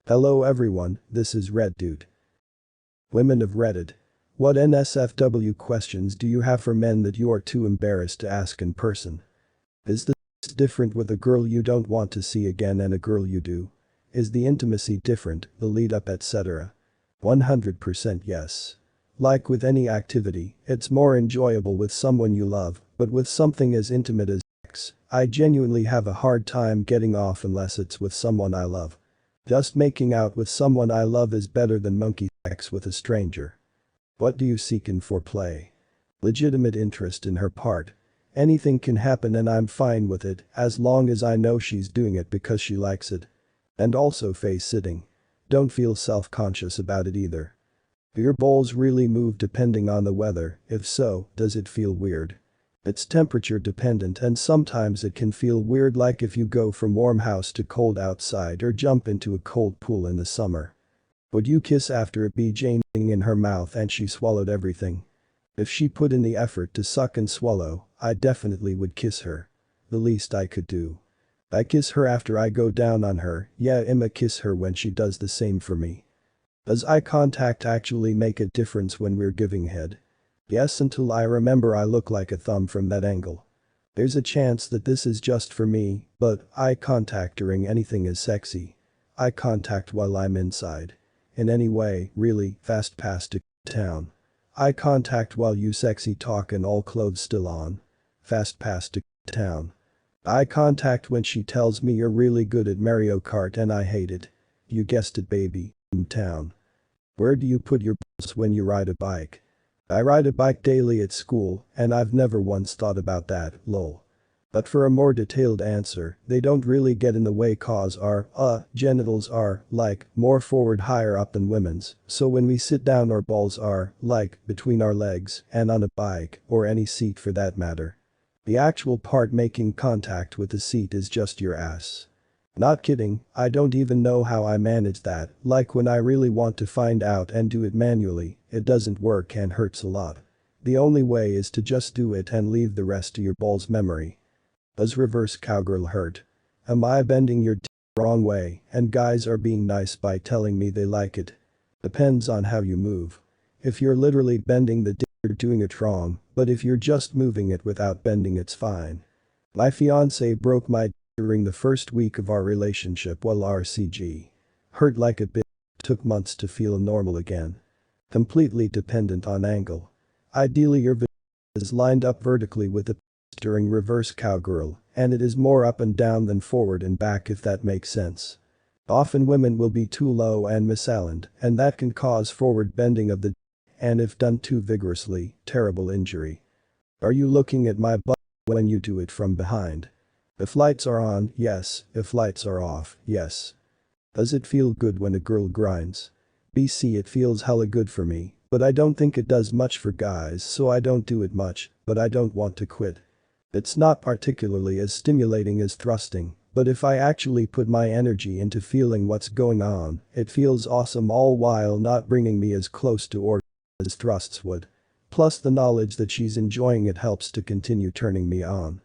Hello everyone, this is RedDoot. Women of Reddit. What NSFW questions do you have for men that you are too embarrassed to ask in person? Is this different with a girl you don't want to see again and a girl you do? Is the intimacy different, the lead up etc.? 100% yes. Like with any activity, it's more enjoyable with someone you love, but with something as intimate as sex, I genuinely have a hard time getting off unless it's with someone I love. Just making out with someone I love is better than monkey sex with a stranger. What do you seek in foreplay? Legitimate interest in her part. Anything can happen and I'm fine with it as long as I know she's doing it because she likes it. And also face sitting. Don't feel self-conscious about it either. Do your balls really move depending on the weather? If so, does it feel weird? It's temperature dependent and sometimes it can feel weird, like if you go from warm house to cold outside or jump into a cold pool in the summer. Would you kiss after it be Jane in her mouth and she swallowed everything? If she put in the effort to suck and swallow, I definitely would kiss her. The least I could do. I kiss her after I go down on her, yeah, I'ma kiss her when she does the same for me. Does eye contact actually make a difference when we're giving head? Yes, until I remember I look like a thumb from that angle. There's a chance that this is just for me, but eye contact during anything is sexy. Eye contact while I'm inside. In any way, really, fast pass to town. Eye contact while you sexy talk and all clothes still on. Fast pass to town. Eye contact when she tells me you're really good at Mario Kart and I hate it. You guessed it baby, town. Where do you put your balls when you ride a bike? I ride a bike daily at school and I've never once thought about that, lol. But for a more detailed answer, they don't really get in the way cause our genitals are, like, more forward higher up than women's, so when we sit down our balls are, like, between our legs and on a bike, or any seat for that matter. The actual part making contact with the seat is just your ass. Not kidding, I don't even know how I manage that, like when I really want to find out and do it manually, it doesn't work and hurts a lot. The only way is to just do it and leave the rest to your balls memory. Does reverse cowgirl hurt? Am I bending your dick wrong way and guys are being nice by telling me they like it? Depends on how you move. If you're literally bending the dick you're doing it wrong, but if you're just moving it without bending it's fine. My fiancé broke my dick during the first week of our relationship while RCG. Hurt like a bitch, took months to feel normal again. Completely dependent on angle. Ideally your vagina is lined up vertically with the during reverse cowgirl, and it is more up and down than forward and back if that makes sense. Often women will be too low and misaligned, and that can cause forward bending of the and if done too vigorously, terrible injury. Are you looking at my butt when you do it from behind? If lights are on, yes, if lights are off, yes. Does it feel good when a girl grinds? BC it feels hella good for me, but I don't think it does much for guys so I don't do it much, but I don't want to quit. It's not particularly as stimulating as thrusting, but if I actually put my energy into feeling what's going on, it feels awesome all while not bringing me as close to orgasm as thrusts would. Plus the knowledge that she's enjoying it helps to continue turning me on.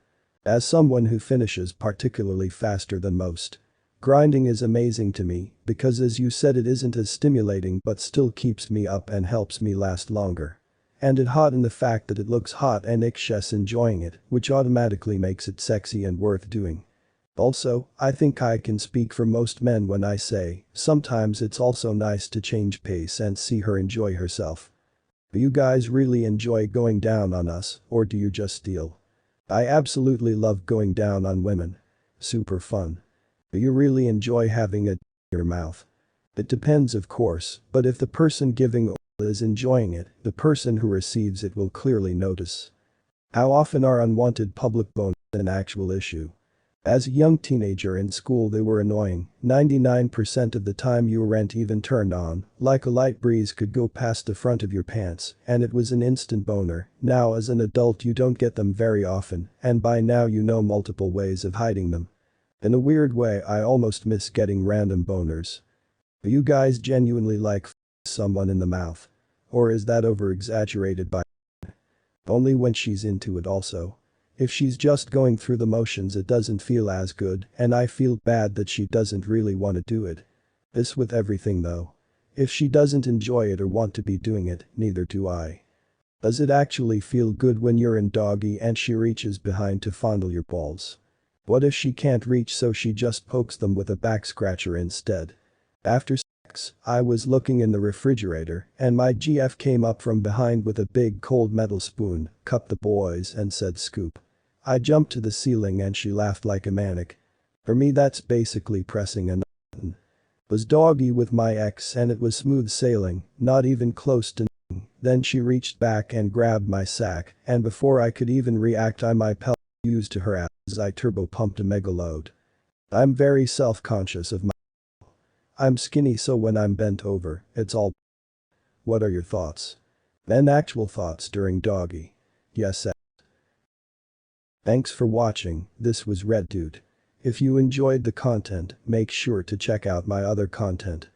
As someone who finishes particularly faster than most. Grinding is amazing to me because as you said it isn't as stimulating but still keeps me up and helps me last longer. And it hot in the fact that it looks hot and she's enjoying it, which automatically makes it sexy and worth doing. Also, I think I can speak for most men when I say, sometimes it's also nice to change pace and see her enjoy herself. Do you guys really enjoy going down on us, or do you just steal? I absolutely love going down on women. Super fun. Do you really enjoy having a in your mouth? It depends of course, but if the person giving is enjoying it, the person who receives it will clearly notice. How often are unwanted public boners an actual issue? As a young teenager in school they were annoying, 99% of the time you weren't even turned on, like a light breeze could go past the front of your pants and it was an instant boner. Now as an adult you don't get them very often and by now you know multiple ways of hiding them. In a weird way I almost miss getting random boners. Do you guys genuinely like someone in the mouth? Or is that over-exaggerated by only when she's into it also? If she's just going through the motions it doesn't feel as good and I feel bad that she doesn't really want to do it. This with everything though. If she doesn't enjoy it or want to be doing it, neither do I. Does it actually feel good when you're in doggy and she reaches behind to fondle your balls? What if she can't reach so she just pokes them with a back scratcher instead? After sex, I was looking in the refrigerator and my GF came up from behind with a big cold metal spoon, cupped the boys and said scoop. I jumped to the ceiling and she laughed like a maniac. For me that's basically pressing a button. Was doggy with my ex and it was smooth sailing, not even close to. Then she reached back and grabbed my sack and before I could even react my pelvis used to her ass as I turbo pumped a mega load. I'm very self-conscious of my. I'm skinny so when I'm bent over, it's all. What are your thoughts? And actual thoughts during doggy? Yes. Thanks for watching, this was RedDoot. If you enjoyed the content, make sure to check out my other content.